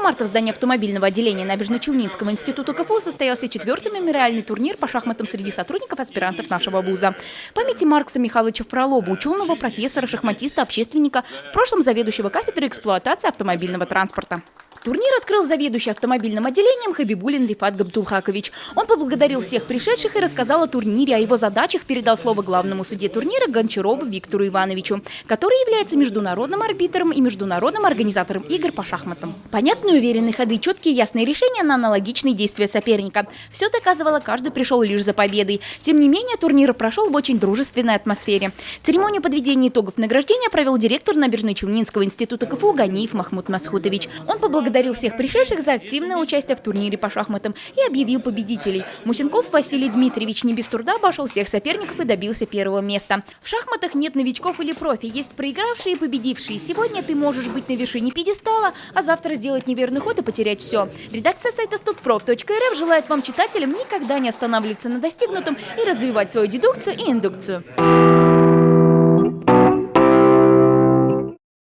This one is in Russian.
марта в здании автомобильного отделения Набережно-Челнинского института КФУ состоялся 4-й мемориальный турнир по шахматам среди сотрудников-аспирантов нашего вуза. В памяти Маркса Михайловича Фролова, ученого, профессора, шахматиста, общественника, в прошлом заведующего кафедрой эксплуатации автомобильного транспорта. Турнир открыл заведующий автомобильным отделением Хабибулин Рифат Габдулхакович. Он поблагодарил всех пришедших и рассказал о турнире, о его задачах, передал слово главному судье турнира Гончарову Виктору Ивановичу, который является международным арбитром и международным организатором игр по шахматам. Понятные, уверенные ходы, четкие, ясные решения на аналогичные действия соперника. Все доказывало, каждый пришел лишь за победой. Тем не менее, турнир прошел в очень дружественной атмосфере. Церемонию подведения итогов награждения провел директор Набережно-Челнинского института КФУ Ганиев Махмуд Масхутович. Он поблагодарил всех пришедших за активное участие в турнире по шахматам и объявил победителей. Мусенков Василий Дмитриевич не без труда обошел всех соперников и добился первого места. В шахматах нет новичков или профи, есть проигравшие и победившие. Сегодня ты можешь быть на вершине пьедестала, а завтра сделать неверный ход и потерять все. Редакция сайта studprof.rf желает вам, читателям, никогда не останавливаться на достигнутом и развивать свою дедукцию и индукцию.